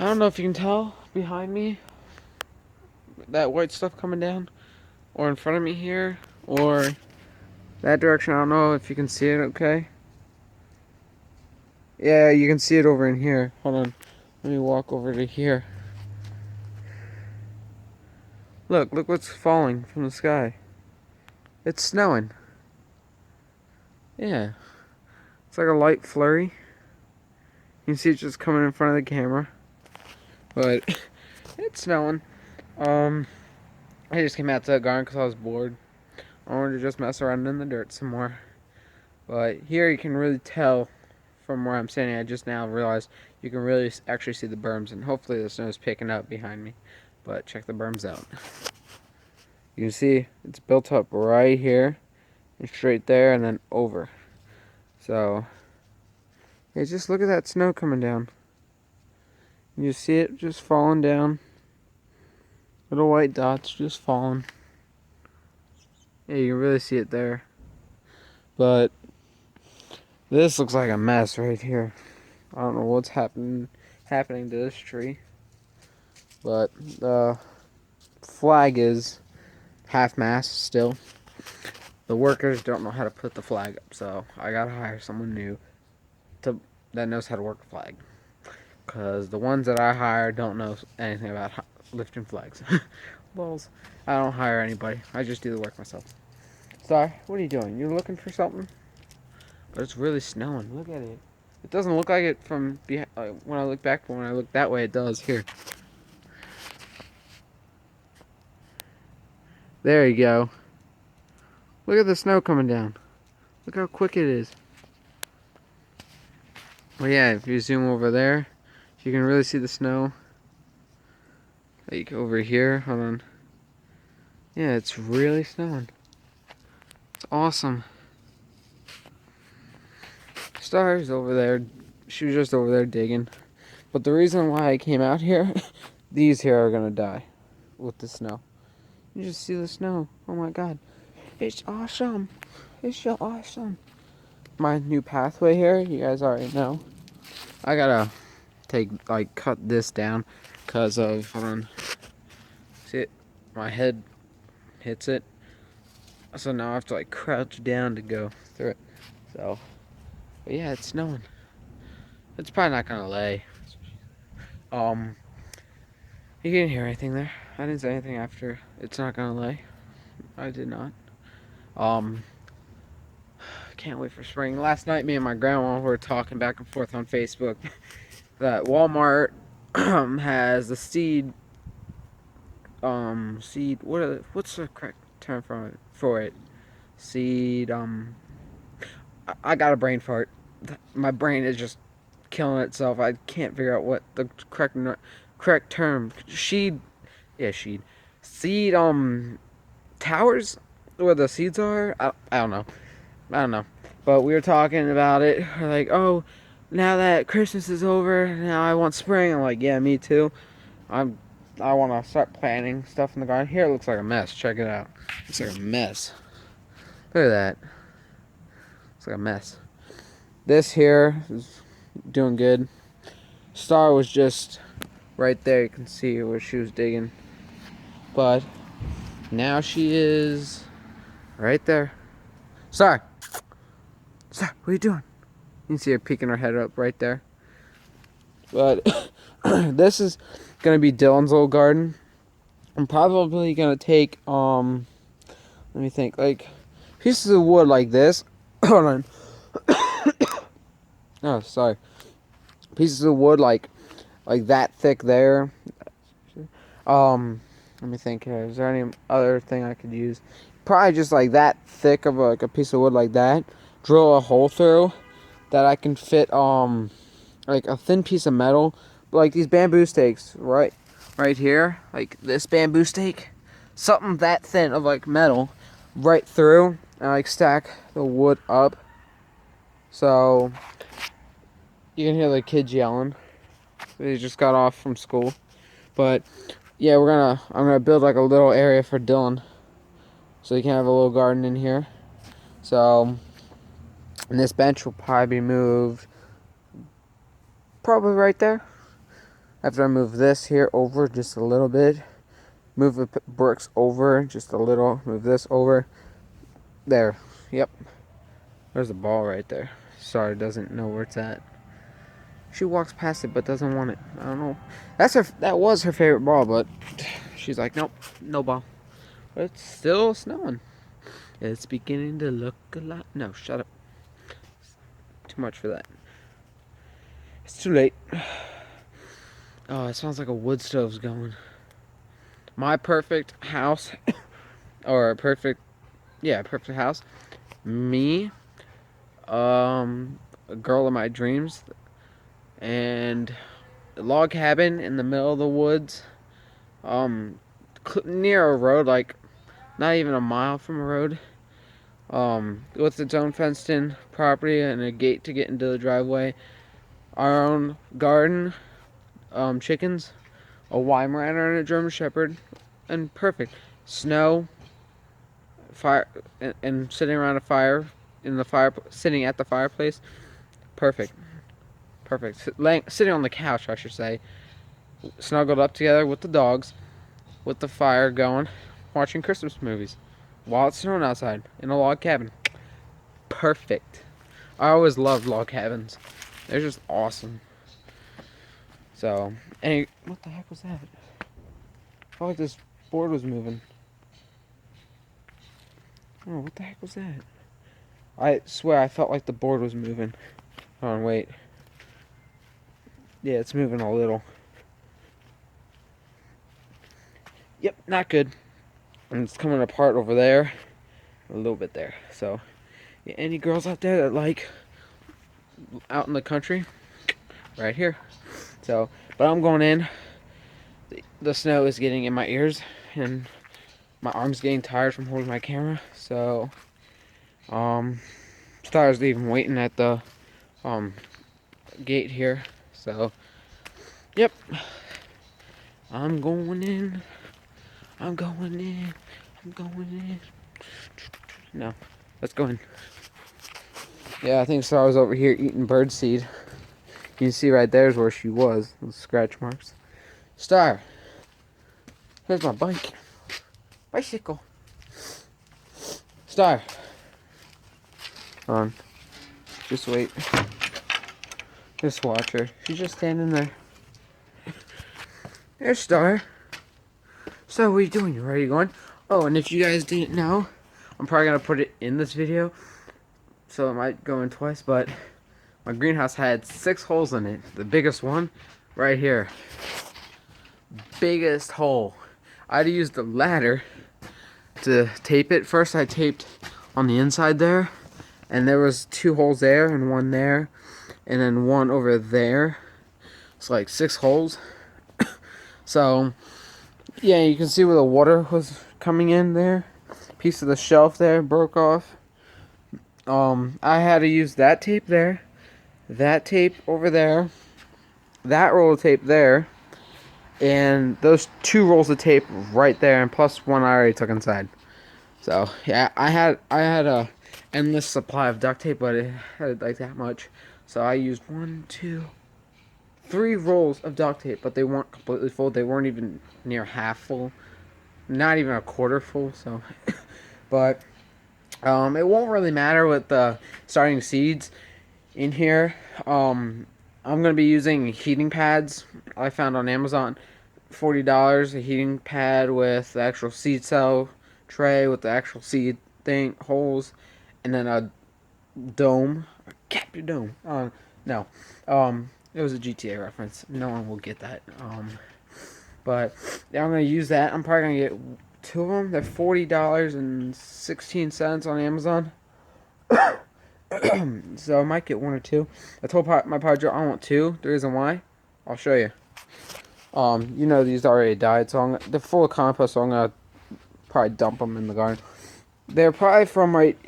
I don't know if you can tell behind me that white stuff coming down, or in front of me here, or that direction. I don't know if you can see it okay. Yeah, you can see it over in here. Hold on. Let me walk over to here. Look what's falling from the sky. It's snowing. Yeah. It's like a light flurry. You can see it just coming in front of the camera. But it's snowing. I just came out to the garden because I was bored. I wanted to just mess around in the dirt some more. But here you can really tell from where I'm standing. I just now realized you can really actually see the berms, and hopefully the snow is picking up behind me. But check the berms out. You can see it's built up right here, and straight there, and then over. So, yeah, just look at that snow coming down. You see it just falling down. Little white dots just falling. Yeah, you can really see it there. But this looks like a mess right here. I don't know what's happening to this tree. But the flag is half-mast still. The workers don't know how to put the flag up, so I gotta hire someone new that knows how to work a flag. Because the ones that I hire don't know anything about lifting flags. Balls. I don't hire anybody. I just do the work myself. Sorry, what are you doing? You looking for something? But it's really snowing. Look at it. It doesn't look like it from behind, when I look back, but when I look that way, it does. Here. There you go. Look at the snow coming down. Look how quick it is. Well, yeah, if you zoom over there, you can really see the snow. Like over here, hold on. Yeah, it's really snowing. It's awesome. Star's over there. She was just over there digging. But the reason why I came out here, these here are gonna die with the snow. You just see the snow. Oh my god. It's awesome. It's so awesome. My new pathway here, you guys already know. I gotta cut this down because of, hold on. See it? My head hits it. So now I have to crouch down to go through it. So, but yeah, it's snowing. It's probably not gonna lay. You didn't hear anything there. I didn't say anything after it's not gonna lay. I did not. Can't wait for spring. Last night, me and my grandma were talking back and forth on Facebook that Walmart has the seed. Seed. What's the correct term for it? Seed. I got a brain fart. My brain is just killing itself. I can't figure out what the correct term. Seed. Yeah, seed. Seed. Towers where the seeds are. I don't know. I don't know. But we were talking about it. We're like, oh, now that Christmas is over, now I want spring. I'm like, yeah, me too. I want to start planting stuff in the garden. Here it looks like a mess. Check it out. It's like a mess. Look at that. It's like a mess. This here is doing good. Star was just right there. You can see where she was digging. But now she is right there. Star! Star, what are you doing? You can see her peeking her head up right there. But this is gonna be Dylan's little garden. I'm probably gonna take let me think, pieces of wood like this. Hold on. Oh, sorry. Pieces of wood like that thick there. Let me think here. Is there any other thing I could use? Probably just like that thick of a piece of wood like that. Drill a hole through that I can fit like a thin piece of metal, like these bamboo stakes right here, like this bamboo stake, something that thin of metal right through, and stack the wood up so you can hear the kids yelling. They just got off from school. But yeah, I'm gonna build a little area for Dylan so he can have a little garden in here. So, and this bench will probably be moved probably right there. After I move this here over just a little bit, move the bricks over just a little, move this over. There. Yep. There's a ball right there. Sorry, doesn't know where it's at. She walks past it but doesn't want it. I don't know. That was her favorite ball, but she's like, nope, no ball. But it's still snowing. It's beginning to look a lot. No, shut up. Too much for that. It's too late. Oh, it sounds like a wood stove's going. My perfect house, or perfect house. Me, a girl of my dreams, and a log cabin in the middle of the woods, near a road, like not even a mile from a road, with its own fenced-in property and a gate to get into the driveway. Our own garden, chickens, a Weimaraner and a German Shepherd, and perfect. Snow, fire, and sitting around a fire sitting at the fireplace. Perfect. Sitting on the couch, I should say, snuggled up together with the dogs, with the fire going, watching Christmas movies while it's snowing outside in a log cabin. Perfect. I always loved log cabins. They're just awesome. So, what the heck was that? I felt like this board was moving. Oh, what the heck was that? I swear I felt like the board was moving. Hold on, wait. Yeah, it's moving a little. Yep, not good. And it's coming apart over there. A little bit there. So, yeah, any girls out there that like out in the country, right here. So, but I'm going in. The snow is getting in my ears, and my arm's getting tired from holding my camera. So, Star's even waiting at the gate here. So, yep. I'm going in. I'm going in. I'm going in. No, let's go in. Yeah, I think Star was over here eating birdseed. You can see right there's where she was. Those scratch marks. Star. Here's my bike. Bicycle. Star. Hold on. Just wait. Just watch her. She's just standing there. There's Star. So what are you doing? You ready going? Oh, and if you guys didn't know, I'm probably going to put it in this video, so it might go in twice, but my greenhouse had 6 holes in it. The biggest one, right here. Biggest hole. I had to use the ladder to tape it. First I taped on the inside there, and there was 2 holes there and 1 there, and then 1 over there. It's like 6 holes. So, yeah, you can see where the water was coming in there. Piece of the shelf there broke off. I had to use that tape there, that tape over there, that roll of tape there, and those 2 rolls of tape right there, and plus 1 I already took inside. So yeah, I had a endless supply of duct tape, but it had like that much. So I used 1, 2, 3 rolls of duct tape, but they weren't completely full. They weren't even near half full, not even a quarter full. So, but it won't really matter with the starting seeds in here. I'm gonna be using heating pads I found on Amazon. $40 a heating pad with the actual seed cell tray with the actual seed thing holes, and then a dome, a captive dome. No, it was a GTA reference. No one will get that. But yeah, I'm gonna use that. I'm probably gonna get 2 of them. They're $40.16 on Amazon. So I might get 1 or 2. I told my Padre I want 2. The reason why, I'll show you. You know these already died, so they're full of compost, so I'm gonna probably dump them in the garden. They're probably from right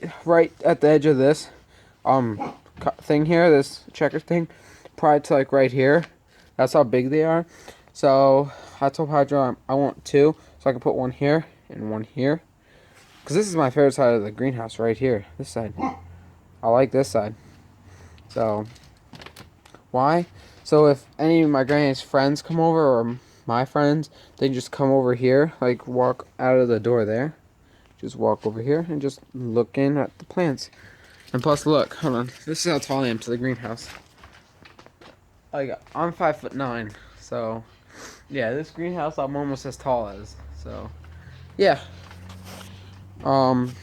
at the edge of this thing here, this checker thing, probably to like right here. That's how big they are. So I told Padre I want 2, so I can put 1 here and 1 here. Cause this is my favorite side of the greenhouse, right here. This side. I like this side. So why? So if any of my granny's friends come over, or my friends, they can just come over here, like walk out of the door there. Just walk over here and just look in at the plants. And plus, look, hold on. This is how tall I am to the greenhouse. Like, I'm 5'9", so yeah, this greenhouse I'm almost as tall as. So yeah. I'm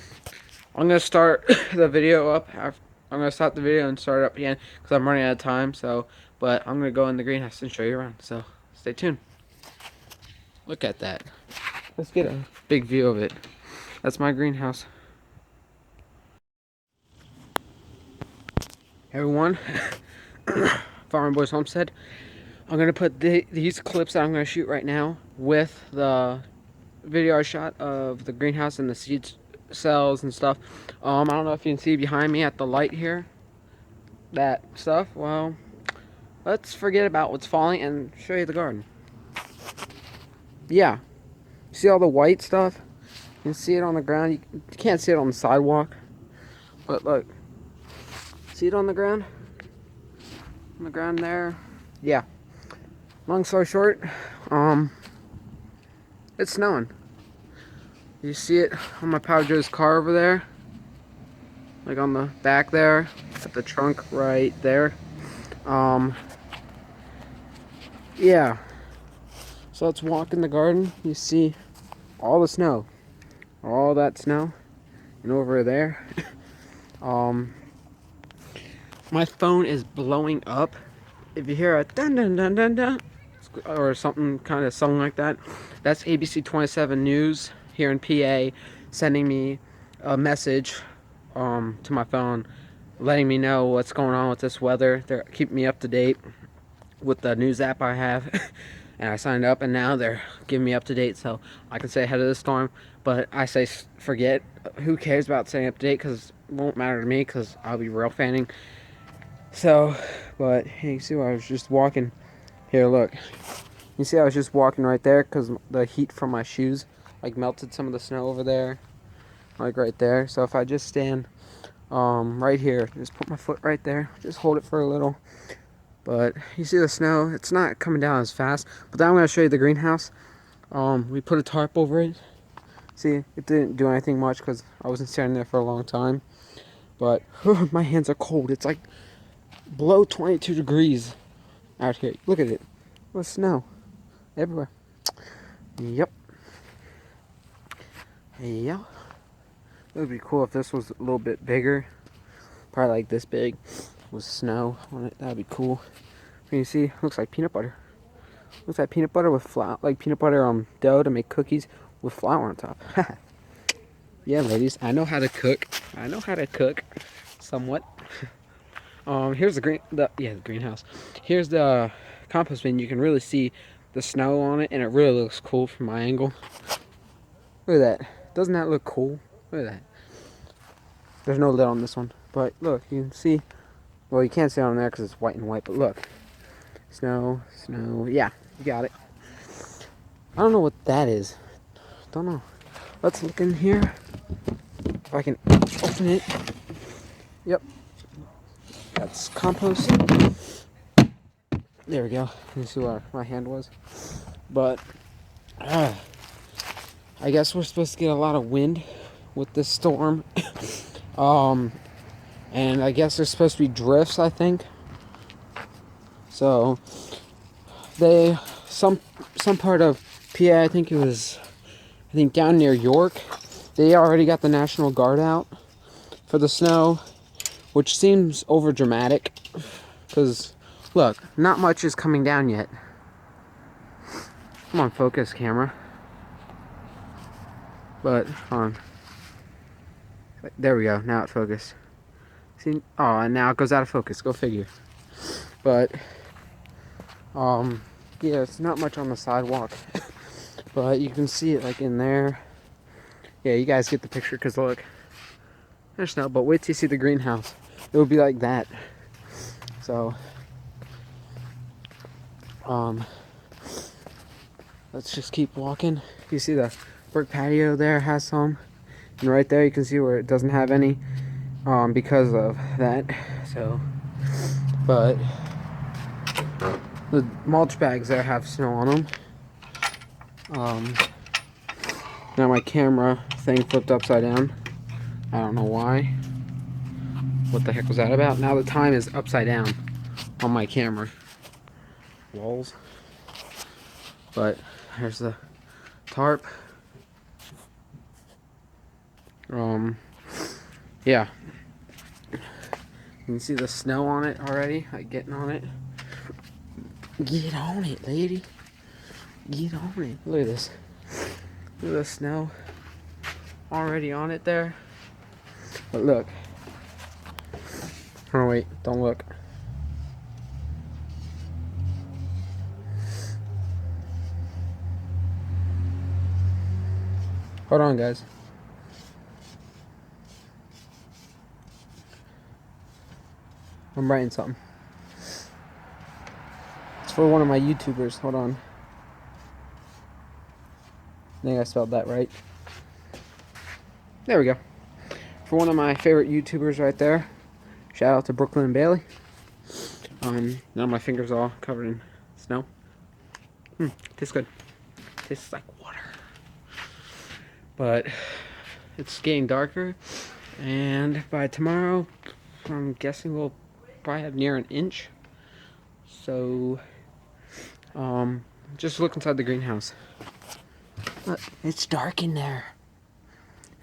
gonna start the video up. I'm gonna stop the video and start it up again because I'm running out of time. So, but I'm gonna go in the greenhouse and show you around. So stay tuned. Look at that. Let's get a big view of it. That's my greenhouse. Hey everyone, Farmer Boys Homestead. I'm gonna put these clips that I'm gonna shoot right now with the video I shot of the greenhouse and the seed cells and stuff. I don't know if you can see behind me at the light here, that stuff. Well, let's forget about what's falling and show you the garden. Yeah, see all the white stuff? You can see it on the ground. You can't see it on the sidewalk, but look, see it on the ground? On the ground there. Yeah. Long story short, it's snowing. You see it on my Papa Joe's car over there, like on the back there, at the trunk right there. Yeah. So let's walk in the garden. You see all the snow, all that snow, and over there. My phone is blowing up. If you hear a dun dun dun dun dun or something kind of song like that, that's ABC 27 News here in PA sending me a message to my phone, letting me know what's going on with this weather. They're keeping me up to date with the news app I have. And I signed up, and now they're giving me up to date so I can stay ahead of the storm. But I say forget. Who cares about staying up to date, because it won't matter to me because I'll be rail fanning. So, but hey, you see I was just walking here. Look, you see I was just walking right there because the heat from my shoes like melted some of the snow over there, like right there. So if I just stand right here, just put my foot right there, just hold it for a little. But you see the snow, it's not coming down as fast. But then I'm going to show you the greenhouse. We put a tarp over it. See, it didn't do anything much because I wasn't standing there for a long time. But my hands are cold. It's like below 22 degrees out here. Look at it. There's snow everywhere. Yep. Yeah. It would be cool if this was a little bit bigger. Probably like this big with snow on it. That would be cool. You see, looks like peanut butter. Looks like peanut butter with flour, like peanut butter dough to make cookies with flour on top. Yeah, ladies, I know how to cook. I know how to cook, somewhat. Here's the greenhouse. Here's the compost bin. You can really see the snow on it, and it really looks cool from my angle. Look at that. Doesn't that look cool? Look at that. There's no lid on this one, but look, you can see. Well, you can't see it on there because it's white and white, but look. Snow, snow. Yeah, you got it. I don't know what that is. Don't know. Let's look in here. If I can open it. Yep. That's compost. There we go. You see where my hand was. But I guess we're supposed to get a lot of wind with this storm. And I guess there's supposed to be drifts, I think. So some part of PA, I think down near York, they already got the National Guard out for the snow, which seems over dramatic because look, not much is coming down yet. Come on, focus, camera. But there we go. Now it focused. See? Oh, and now it goes out of focus. Go figure. But yeah, it's not much on the sidewalk. But you can see it like in there. Yeah, you guys get the picture because look, there's snow. But wait till you see the greenhouse. It will be like that. So let's just keep walking. You see the brick patio there has some, and right there you can see where it doesn't have any because of that. So, but The mulch bags there have snow on them. Now my camera thing flipped upside down. I don't know why. What the heck was that about? Now the time is upside down on my camera. Walls. But here's the tarp. Yeah. You can see the snow on it already. Like getting on it. Get on it, lady. Get on it. Look at this. Look at the snow already on it there. But look. Oh wait, don't look. Hold on, guys. I'm writing something. It's for one of my YouTubers. Hold on. I think I spelled that right. There we go. For one of my favorite YouTubers right there. Shout out to Brooklyn and Bailey. Now my fingers all covered in snow. Tastes good. Tastes like water. But it's getting darker, and by tomorrow, I'm guessing we'll probably have near an inch. So, just look inside the greenhouse. Look, it's dark in there.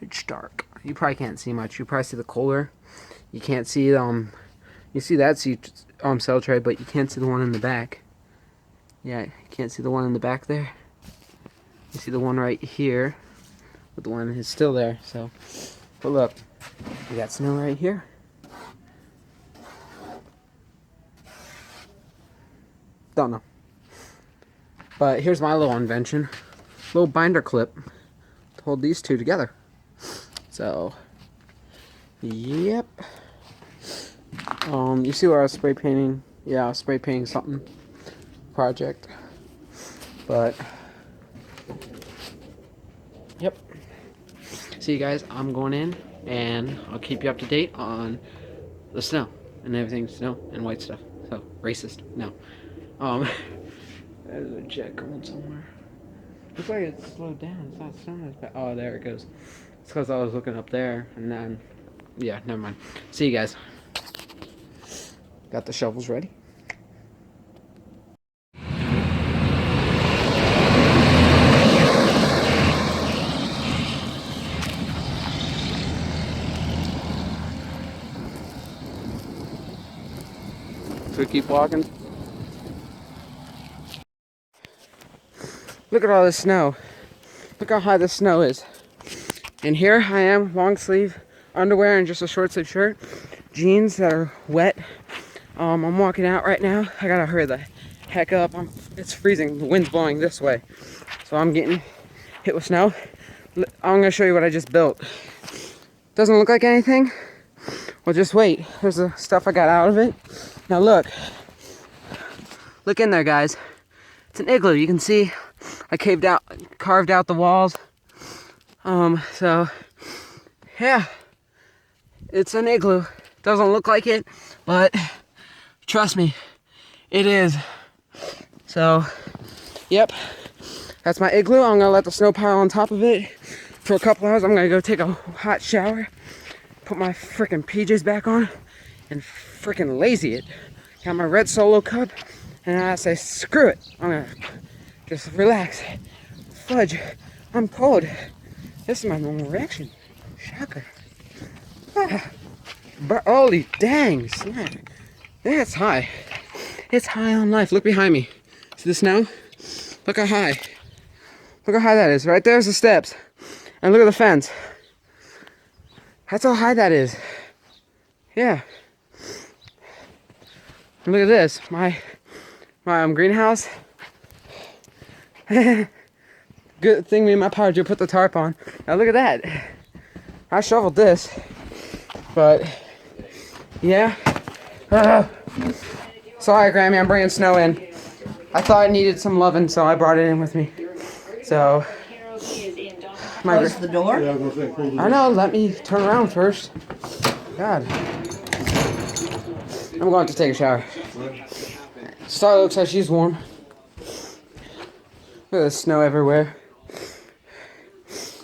It's dark. You probably can't see much. You probably see the cooler. You can't see you see that cell tray, but you can't see the one in the back. Yeah, you can't see the one in the back there. You see the one right here, but the one is still there. So, but look, we got snow right here. Don't know. But here's my little invention. Little binder clip to hold these two together. So, yep. You see where I was spray painting? Yeah, I was spray painting something. Project. But, yep. See you guys, I'm going in and I'll keep you up to date on the snow and everything, snow and white stuff. So, racist, no. There's a jet going somewhere. Looks like it's slowed down. It's not snowing as bad. Oh, there it goes. It's because I was looking up there, and then, yeah, never mind. See you guys. Got the shovels ready. So we keep walking. Look at all this snow. Look how high the snow is. And here I am, long sleeve underwear and just a short sleeve shirt. Jeans that are wet. I'm walking out right now. I gotta hurry the heck up. It's freezing. The wind's blowing this way. So I'm getting hit with snow. I'm gonna show you what I just built. Doesn't look like anything? Well, just wait. Here's the stuff I got out of it. Now look. Look in there, guys. It's an igloo. You can see I carved out the walls. So, yeah. It's an igloo. Doesn't look like it, but trust me, it is. So, yep. That's my igloo. I'm gonna let the snow pile on top of it for a couple hours. I'm gonna go take a hot shower, put my freaking PJs back on, and freaking lazy it. Got my red Solo cup, and I say, screw it. I'm gonna just relax. Fudge, I'm cold. This is my normal reaction. Shocker. But holy dang, snap. That's high. It's high on life. Look behind me. See the snow? Look how high. Look how high that is. Right there's the steps. And look at the fence. That's how high that is. Yeah. And look at this. My greenhouse. Good thing me and my power drill put the tarp on. Now look at that. I shoveled this. But, yeah. Sorry, Grammy, I'm bringing snow in. I thought it needed some loving, so I brought it in with me. So, Close the door? I know, let me turn around first. God. I'm going to take a shower. Star looks like she's warm. Look at the snow everywhere.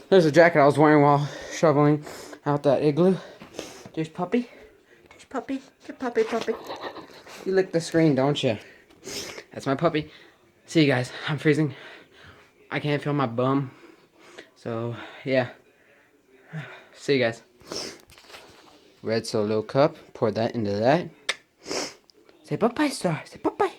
There's a jacket I was wearing while shoveling out that igloo. There's Puppy. There's Puppy. There's Puppy. You lick the screen, don't you? That's my puppy. See you guys. I'm freezing. I can't feel my bum. So, yeah. See you guys. Red Solo cup. Pour that into that. Say bye-bye, Star. Say bye-bye.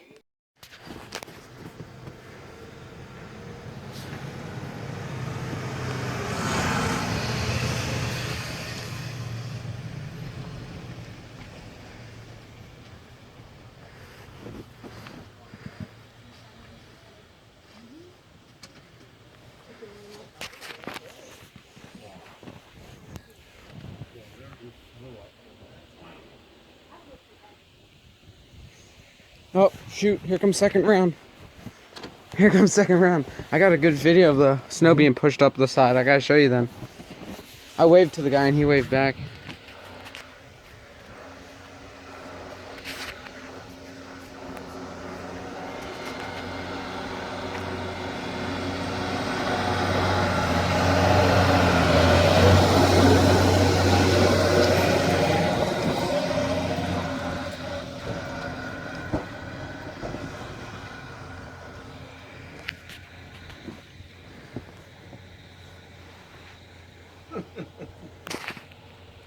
Oh, shoot. Here comes second round. Here comes second round. I got a good video of the snow being pushed up the side. I gotta show you then. I waved to the guy and he waved back.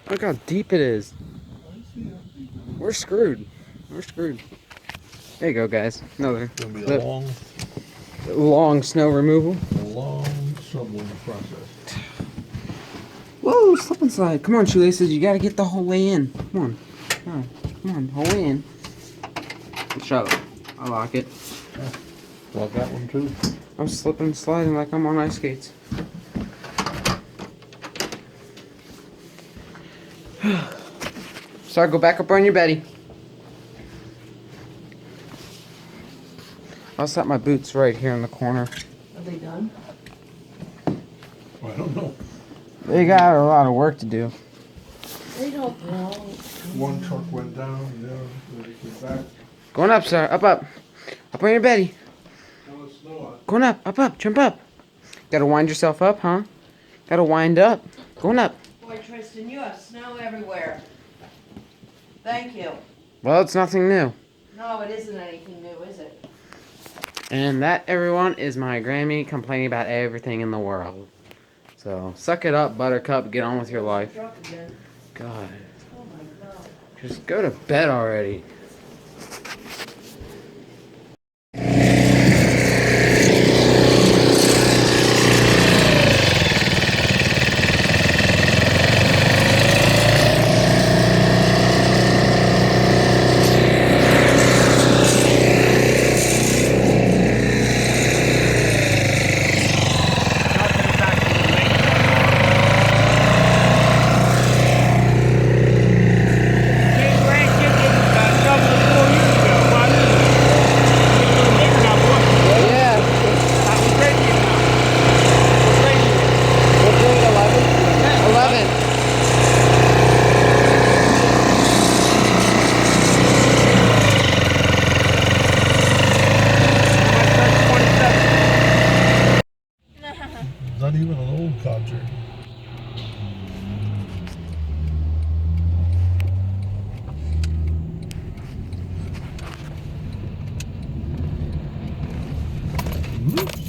Look how deep it is. We're screwed. We're screwed. There you go, guys. Another It's gonna be a long snow removal. long shoveling process. Whoa, slip and slide. Come on, shoelaces. You gotta get the whole way in. Come on. Come on, whole way in. Shut up. I lock it. Like that one too. I'm slipping and sliding like I'm on ice skates. Sorry, go back up on your Betty. I'll set my boots right here in the corner. Are they done? I don't know. They got a lot of work to do. They don't know. One truck went down, the other went back. Going up, sir. Up. Up on your Betty. Now it's snow out. Going up. Jump up. Gotta wind yourself up, huh? Gotta wind up. Going up. Boy, Tristan, you have snow everywhere. Thank you. Well, it's nothing new. No, it isn't anything new, is it? And that, everyone, is my Grammy complaining about everything in the world. So, suck it up, Buttercup. Get on with your life. Drunk again. God. Oh my God. Just go to bed already. Not even an old codger. Whoops.